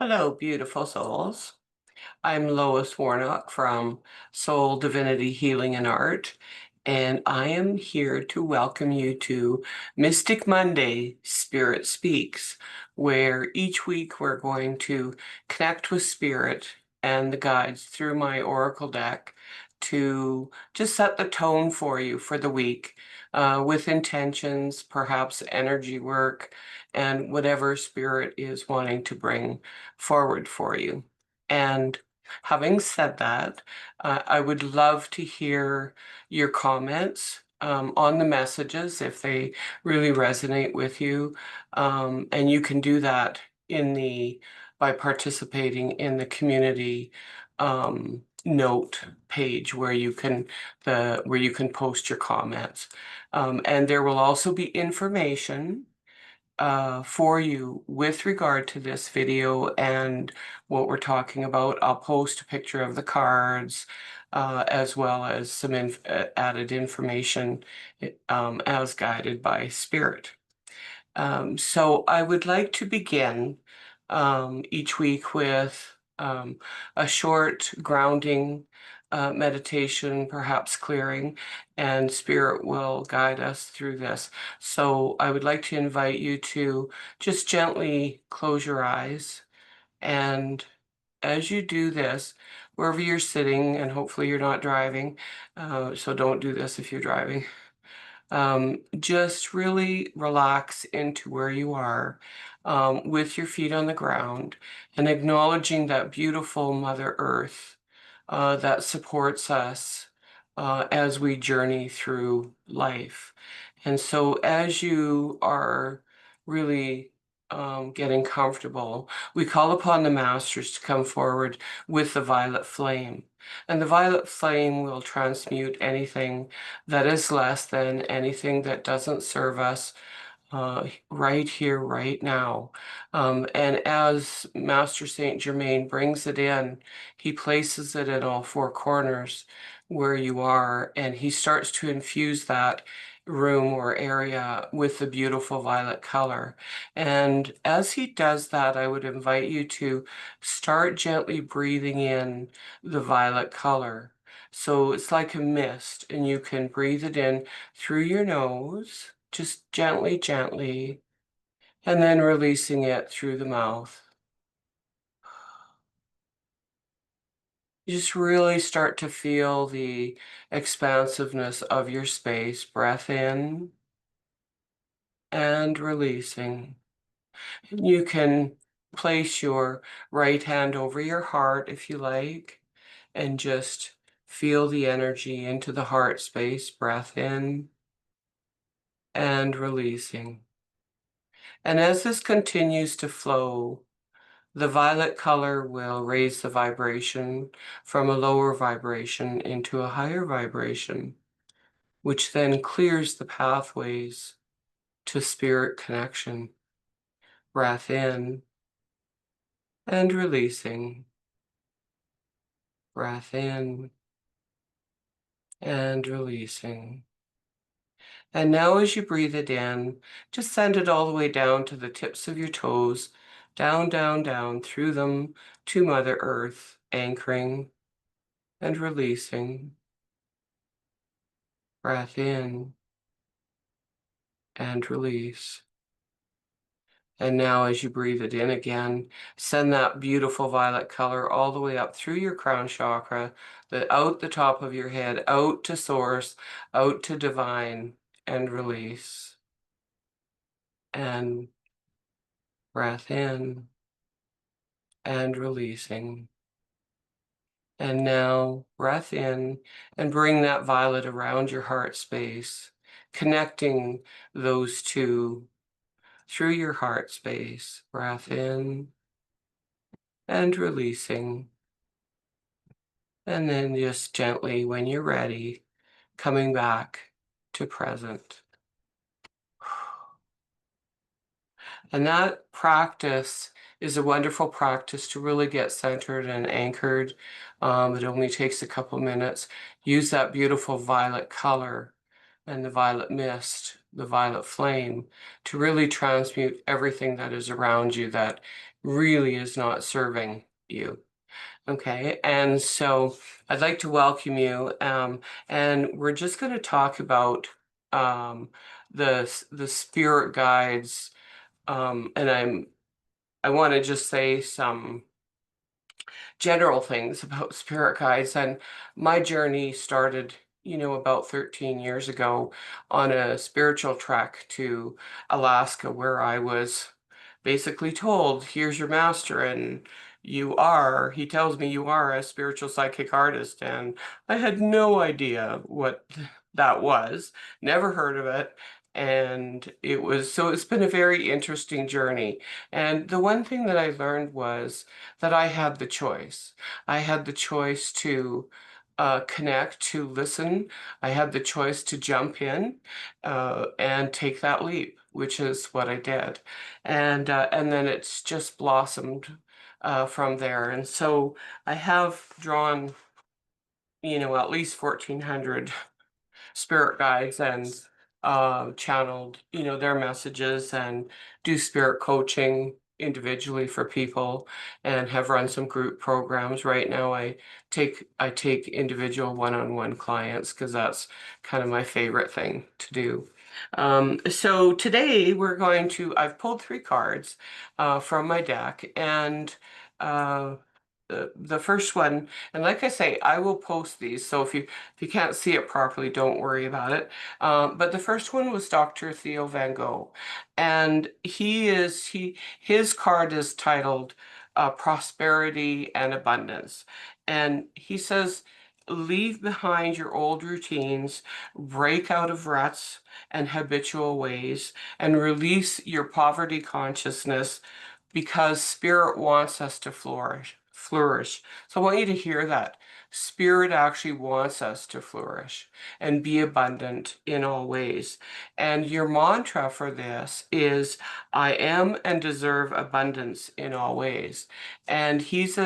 Hello, beautiful souls. I'm Lois Warnock from Soul Divinity Healing and Art, and I am here to welcome you to Mystic Monday Spirit Speaks, where each week we're going to connect with Spirit and the guides through my Oracle deck to just set the tone for you for the week with intentions, perhaps energy work, and whatever Spirit is wanting to bring forward for you. And having said that, I would love to hear your comments on the messages if they really resonate with you. And you can do that by participating in the community note page where you can post your comments. And there will also be information for you with regard to this video and what we're talking about. I'll post a picture of the cards as well as some added information as guided by Spirit. So I would like to begin each week with a short grounding meditation, perhaps clearing, and Spirit will guide us through this. So I would like to invite you to just gently close your eyes. And as you do this, wherever you're sitting, and hopefully you're not driving, so don't do this if you're driving. Just really relax into where you are with your feet on the ground and acknowledging that beautiful Mother Earth that supports us as we journey through life. And so as you are really getting comfortable, we call upon the masters to come forward with the violet flame. And the violet flame will transmute anything that is less than, anything that doesn't serve us right here, right now. And as Master Saint Germain brings it in, he places it in all four corners where you are, and he starts to infuse that room or area with the beautiful violet color. And as he does that, I would invite you to start gently breathing in the violet color. So it's like a mist, and you can breathe it in through your nose, just gently, gently, and then releasing it through the mouth. You just really start to feel the expansiveness of your space. Breath in and releasing. And you can place your right hand over your heart if you like, and just feel the energy into the heart space. Breath in and releasing. And as this continues to flow, the violet color will raise the vibration from a lower vibration into a higher vibration, which then clears the pathways to spirit connection. Breath in and releasing. Breath in and releasing. And now as you breathe it in, just send it all the way down to the tips of your toes, down, down, down through them to Mother Earth, anchoring and releasing. Breath in and release. And now as you breathe it in again, send that beautiful violet color all the way up through your crown chakra, out the top of your head, out to source, out to divine, and release. And breath in and releasing. And now breath in and bring that violet around your heart space, connecting those two through your heart space. Breath in and releasing. And then just gently, when you're ready, coming back to present. And that practice is a wonderful practice to really get centered and anchored. It only takes a couple minutes. Use that beautiful violet color and the violet mist the violet flame to really transmute everything that is around you that really is not serving you. Okay, and so I'd like to welcome you, and we're just going to talk about um, the spirit guides, and I want to just say some general things about spirit guides. And my journey started, about 13 years ago on a spiritual trek to Alaska, where I was basically told, here's your master, and he tells me you are a spiritual psychic artist. And I had no idea what that was, never heard of it. And it's been a very interesting journey. And the one thing that I learned was that I had the choice. I had the choice to connect, to listen. I had the choice to jump in and take that leap, which is what I did. And then it's just blossomed from there. And so I have drawn, at least 1,400 spirit guides and channeled, their messages and do spirit coaching individually for people and have run some group programs. Right now I take individual one-on-one clients because that's kind of my favorite thing to do. So today I've pulled 3 cards from my deck, and uh, the first one, and like I say, I will post these, so if you can't see it properly, don't worry about it. But the first one was Dr. Theo Van Gogh, and his card is titled Prosperity and Abundance, and he says, leave behind your old routines, break out of ruts and habitual ways, and release your poverty consciousness because spirit wants us to flourish. So I want you to hear that. Spirit actually wants us to flourish and be abundant in all ways. And your mantra for this is, I am and deserve abundance in all ways. And he's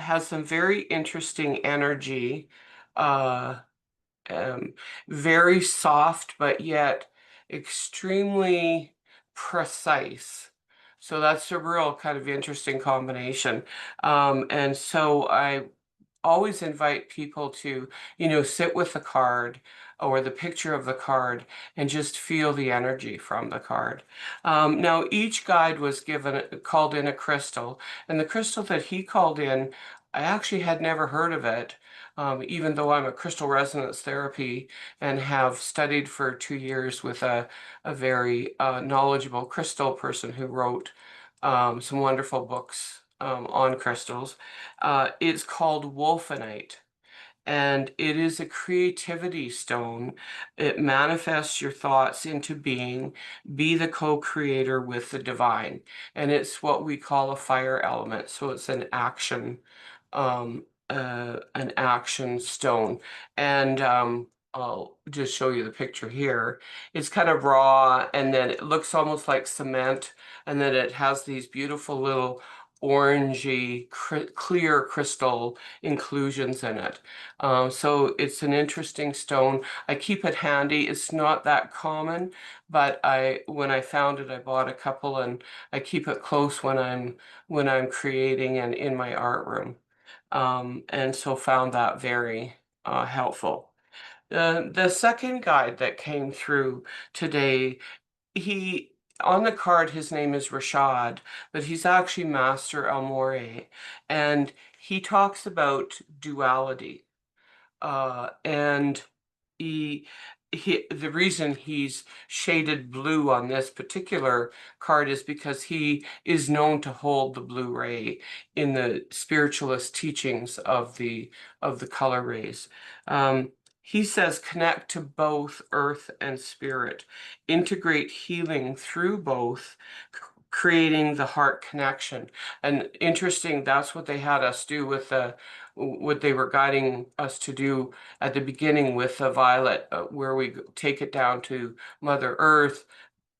has some very interesting energy, uh, um, very soft, but yet extremely precise. So that's a real kind of interesting combination. And so I always invite people to, sit with the card or the picture of the card and just feel the energy from the card. Now, each guide was called in a crystal, and the crystal that he called in, I actually had never heard of it, even though I'm a crystal resonance therapy and have studied for 2 years with a very knowledgeable crystal person who wrote some wonderful books on crystals. It's called Wolfenite, and it is a creativity stone. It manifests your thoughts into being, be the co-creator with the divine. And it's what we call a fire element. So it's an action stone. And I'll just show you the picture here. It's kind of raw, and then it looks almost like cement, and then it has these beautiful little orangey, clear crystal inclusions in it. So it's an interesting stone. I keep it handy. It's not that common, but when I found it, I bought a couple, and I keep it close when I'm creating and in my art room. And so found that very helpful. The second guide that came through today, he on the card, his name is Rashad, but he's actually Master El, and he talks about duality. And he the reason he's shaded blue on this particular card is because he is known to hold the blue ray in the spiritualist teachings of the color rays. He says connect to both earth and spirit, integrate healing through both, creating the heart connection. And interesting, that's what they had us do with what they were guiding us to do at the beginning with the violet, where we take it down to Mother Earth,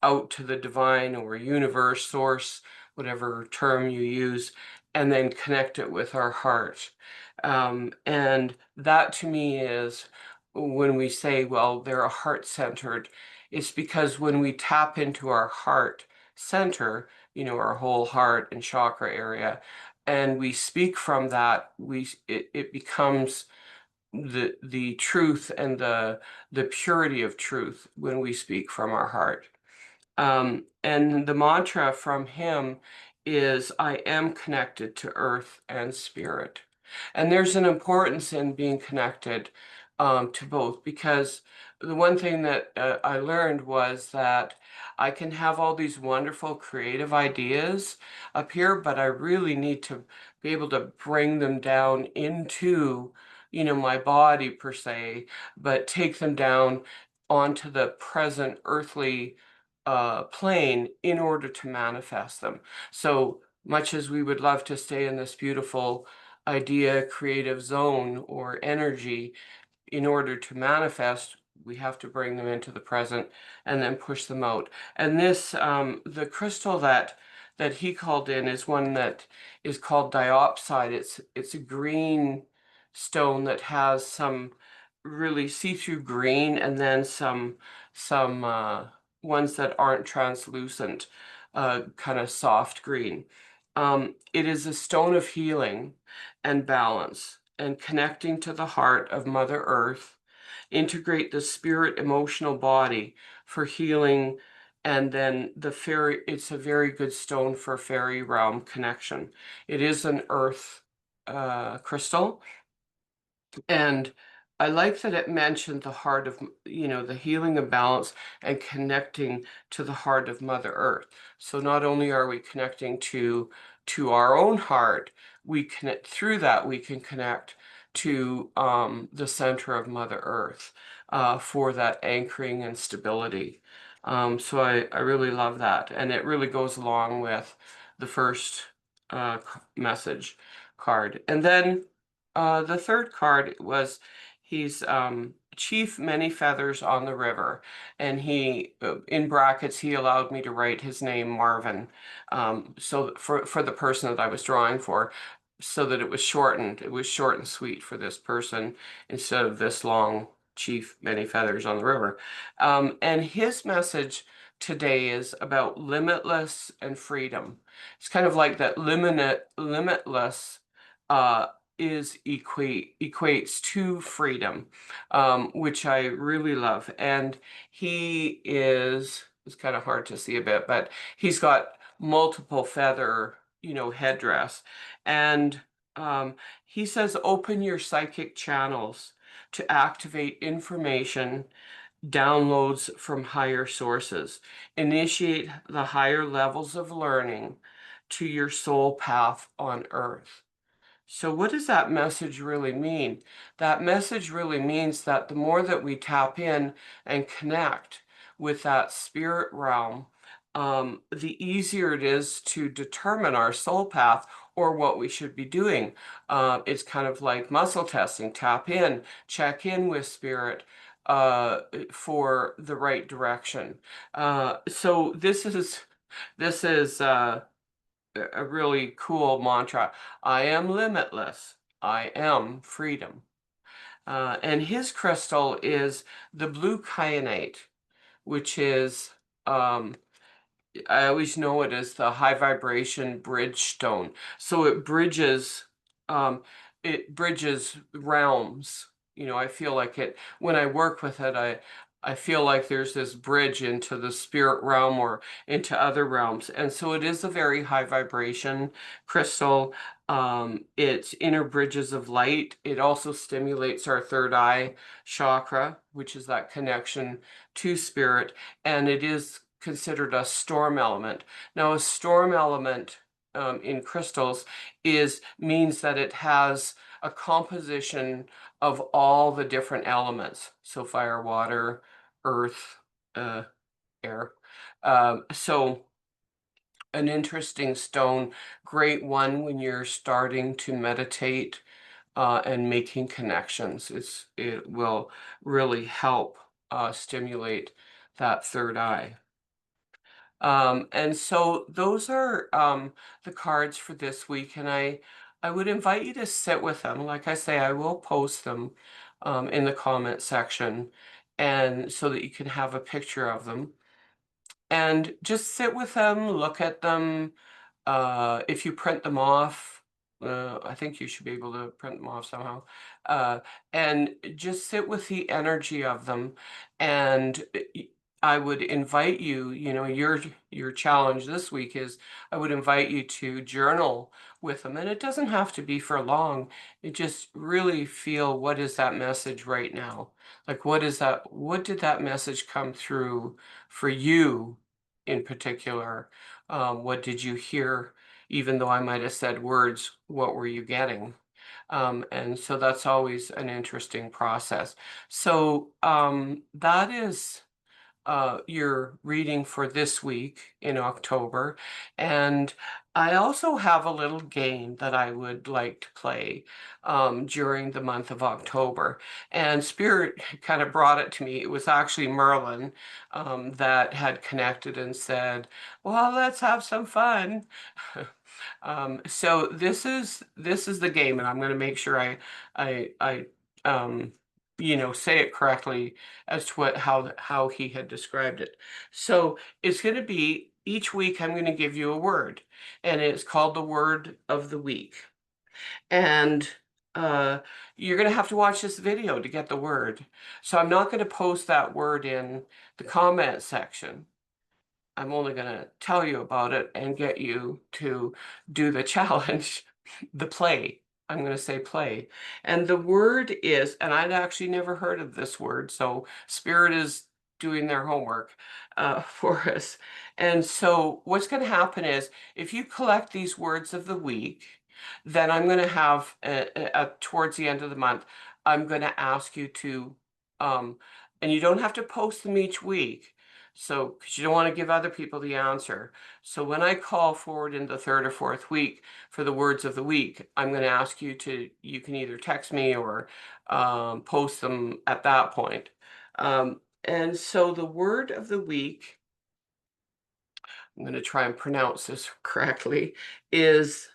out to the divine or universe, source, whatever term you use, and then connect it with our heart. And that to me is when we say, well, they're a heart-centered, it's because when we tap into our heart center, our whole heart and chakra area, and we speak from that, it becomes the truth and the purity of truth when we speak from our heart. And the mantra from him is, I am connected to earth and spirit. And there's an importance in being connected to both, because the one thing that I learned was that I can have all these wonderful creative ideas up here, but I really need to be able to bring them down into, my body per se, but take them down onto the present earthly plane in order to manifest them. So much as we would love to stay in this beautiful idea, creative zone or energy, in order to manifest, we have to bring them into the present and then push them out. And this, the crystal that he called in is one that is called diopside. It's a green stone that has some really see-through green, and then some ones that aren't translucent, kind of soft green. It is a stone of healing and balance and connecting to the heart of Mother Earth, integrate the spirit emotional body for healing, and then it's a very good stone for fairy realm connection. It is an earth crystal, and I like that it mentioned the heart of, the healing and balance and connecting to the heart of Mother Earth. So not only are we connecting to our own heart, we connect through that, we can connect to the center of Mother Earth for that anchoring and stability. So I really love that. And it really goes along with the first message card. And then the third card was, he's Chief Many Feathers on the River, and he, in brackets, he allowed me to write his name, Marvin, so for the person that I was drawing for, so that it was shortened. It was short and sweet for this person instead of this long, Chief Many Feathers on the River. And his message today is about limitless and freedom. It's kind of like that limitless uh, equates to freedom, which I really love. And it's kind of hard to see a bit, but he's got multiple feather, headdress. And he says, open your psychic channels to activate information, downloads from higher sources, initiate the higher levels of learning to your soul path on earth. So what does that message really mean? That message really means that the more that we tap in and connect with that spirit realm, the easier it is to determine our soul path or what we should be doing. It's kind of like muscle testing. Tap in, check in with spirit for the right direction. So this is a really cool mantra. I am limitless. I am freedom. And his crystal is the blue kyanite, which is, I always know it as the high vibration bridge stone. So it bridges realms. I feel like when I work with it, I feel like there's this bridge into the spirit realm or into other realms. And so it is a very high vibration crystal. It's inner bridges of light. It also stimulates our third eye chakra, which is that connection to spirit. And it is considered a storm element. Now, a storm element in crystals means that it has a composition of all the different elements. So fire, water, earth, air. So an interesting stone, great one when you're starting to meditate and making connections. It will really help stimulate that third eye. And so those are the cards for this week, and I would invite you to sit with them. Like I say, I will post them in the comment section, and so that you can have a picture of them. And just sit with them, look at them. If you print them off, I think you should be able to print them off somehow. Uh, and just sit with the energy of them. And I would invite you, your challenge this week is I would invite you to journal with them. And it doesn't have to be for long. It just really feel, what is that message right now? Like, what did that message come through for you in particular? What did you hear? Even though I might have said words, what were you getting? And so that's always an interesting process. So that is your reading for this week in October. And I also have a little game that I would like to play during the month of October. And Spirit kind of brought it to me. It was actually Merlin that had connected and said, well, let's have some fun. So this is the game, and I'm going to make sure I say it correctly as to how he had described it. So it's going to be each week I'm going to give you a word, and it's called the word of the week. And uh, you're going to have to watch this video to get the word. So I'm not going to post that word in the comment section. I'm only going to tell you about it and get you to do the challenge, the play. I'm going to say play. And the word is, and I'd actually never heard of this word, so Spirit is doing their homework for us. And so what's going to happen is if you collect these words of the week, then I'm going to have, towards the end of the month, I'm going to ask you to, and you don't have to post them each week. So, because you don't want to give other people the answer. So when I call forward in the third or fourth week for the words of the week, I'm going to ask you you can either text me or post them at that point. And so the word of the week, I'm going to try and pronounce this correctly, is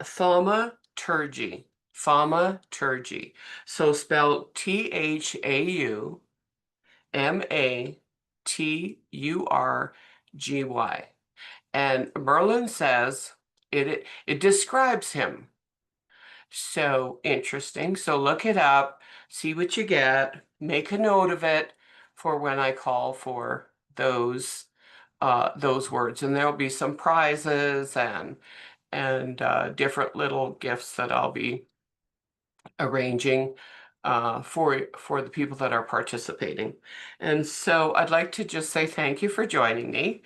thaumaturgy. Thaumaturgy. So spelled Thaumaturgy. And Merlin says it describes him. So interesting. So look it up, see what you get, make a note of it for when I call for those words. And there'll be some prizes and different little gifts that I'll be arranging for the people that are participating. And so I'd like to just say thank you for joining me.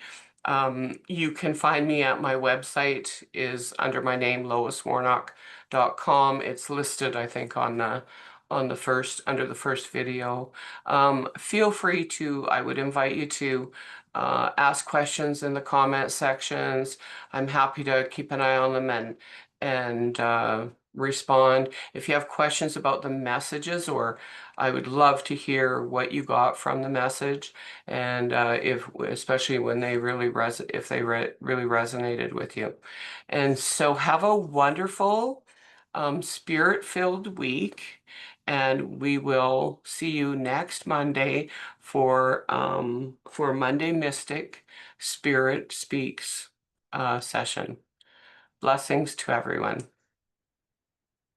You can find me at my website is under my name, loiswarnock.com. It's listed, I think, on the first, under the first video. Feel free to, I would invite you to ask questions in the comment sections. I'm happy to keep an eye on them and respond. If you have questions about the messages, or I would love to hear what you got from the message, and especially when they really really resonated with you. And so have a wonderful spirit-filled week, and we will see you next Monday for Monday Mystic Spirit Speaks session. Blessings to everyone.